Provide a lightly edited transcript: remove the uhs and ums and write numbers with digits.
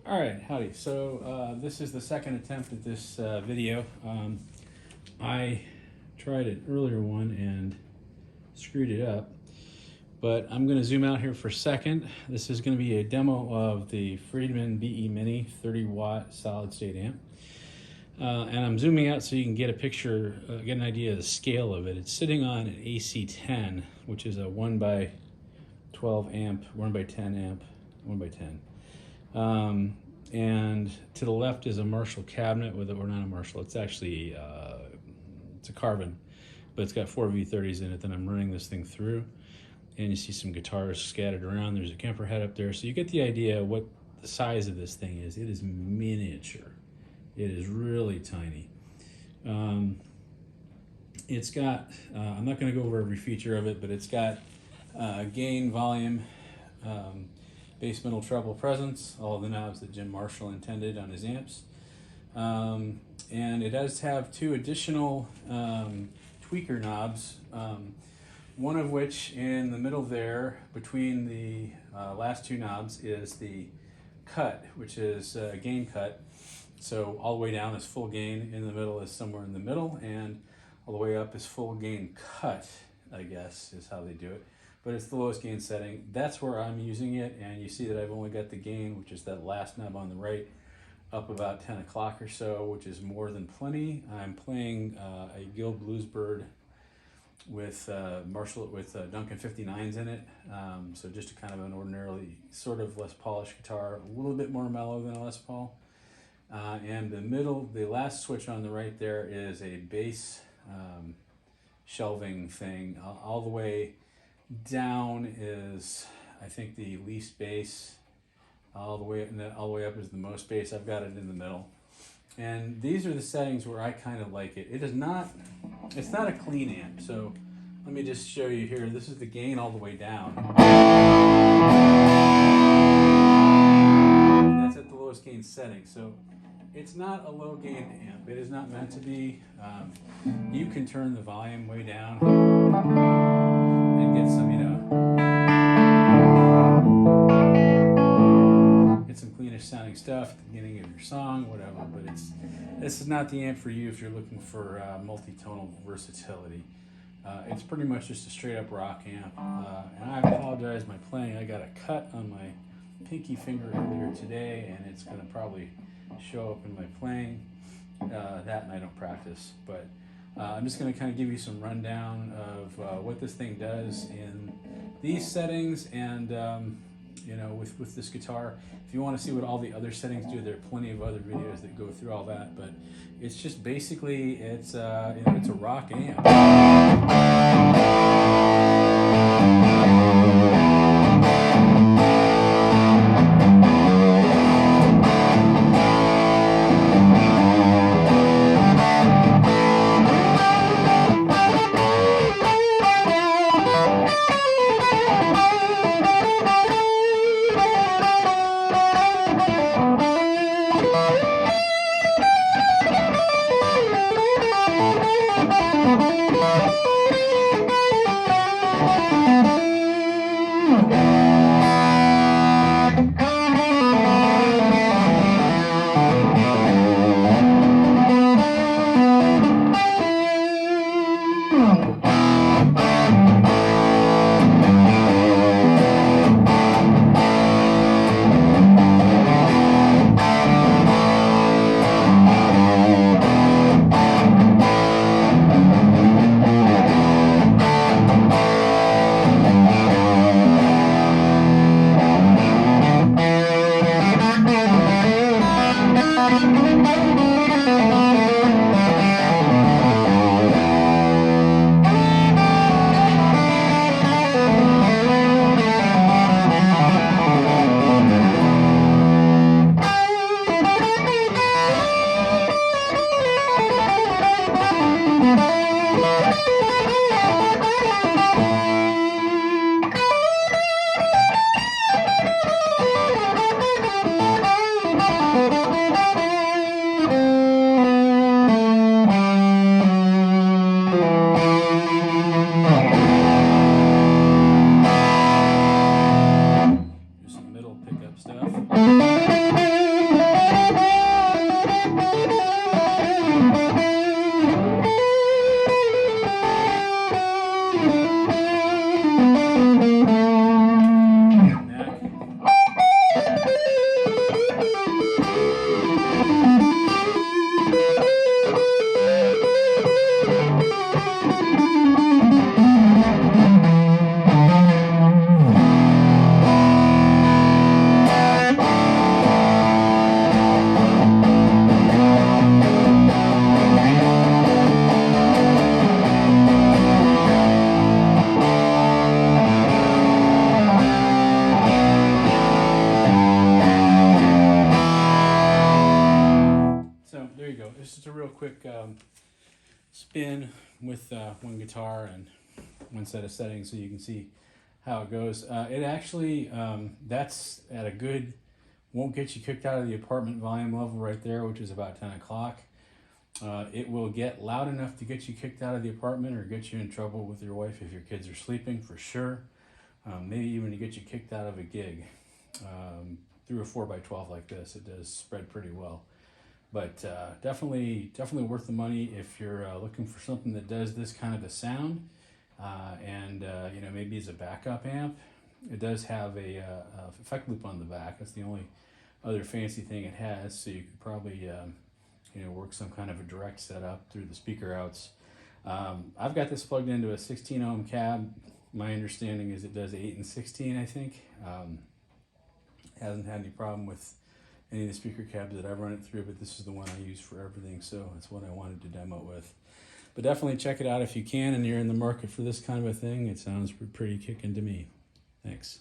All right, howdy. So this is the second attempt at this video. I tried an earlier one and screwed it up, but I'm going to zoom out here for a second. This is going to be a demo of the Friedman BE Mini 30-watt solid-state amp. And I'm zooming out so you can get a picture, get an idea of the scale of it. It's sitting on an AC10, which is a 1 by 12 amp, 1 by 10 amp, 1 by 10. And to the left is a Marshall cabinet with it, or not a Marshall, it's actually, it's a Carbon, but it's got 4 V30s in it that I'm running this thing through. And you see some guitars scattered around. There's a Kemper head up there. So you get the idea of what the size of this thing is. It is miniature. It is really tiny. It's got, I'm not gonna go over every feature of it, but it's got gain, volume, bass, middle, treble, presence, all the knobs that Jim Marshall intended on his amps. And it does have two additional tweaker knobs, one of which in the middle there, between the last two knobs, is the cut, which is a gain cut. So all the way down is full gain, in the middle is somewhere in the middle, and all the way up is full gain cut, I guess, is how they do it. But it's the lowest gain setting. That's where I'm using it, and you see that I've only got the gain, which is that last knob on the right, up about 10 o'clock or so, which is more than plenty. I'm playing a Guild Bluesbird with Marshall, with Duncan 59s in it, so just a kind of an ordinarily sort of less polished guitar, a little bit more mellow than a Les Paul. And the middle, the last switch on the right there is a bass shelving thing. All the way down is, I think, the least bass. All the way up is the most bass. I've got it in the middle. And these are the settings where I kind of like it. It is not, it's not a clean amp. So let me just show you here. This is the gain all the way down. And that's at the lowest gain setting. So it's not a low gain amp. It is not meant to be. You can turn the volume way down and get some, get some cleanish sounding stuff at the beginning of your song, whatever. But this is not the amp for you if you're looking for multi-tonal versatility. It's pretty much just a straight up rock amp. And I apologize, my playing, I got a cut on my pinky finger earlier today, and it's going to probably show up in my playing. That and I don't practice, but I'm just going to kind of give you some rundown of what this thing does in these settings, and with this guitar. If you want to see what all the other settings do, there are plenty of other videos that go through all that, but it's just basically, it's it's a rock amp. just a real quick spin with one guitar and one set of settings so you can see how it goes. It actually, that's at a good, won't get you kicked out of the apartment volume level right there, which is about 10 o'clock. It will get loud enough to get you kicked out of the apartment or get you in trouble with your wife if your kids are sleeping, for sure. Maybe even to get you kicked out of a gig. Through a 4x12 like this, it does spread pretty well. But definitely worth the money if you're looking for something that does this kind of a sound. And you know, maybe as a backup amp. It does have a effect loop on the back. That's the only other fancy thing it has. So you could probably you know, work some kind of a direct setup through the speaker outs. I've got this plugged into a 16 ohm cab. My understanding is it does 8 and 16, I think. Hasn't had any problem with any of the speaker cabs that I've run it through, but this is the one I use for everything, so that's what I wanted to demo with. But definitely check it out if you can and you're in the market for this kind of a thing. It sounds pretty kicking to me. Thanks.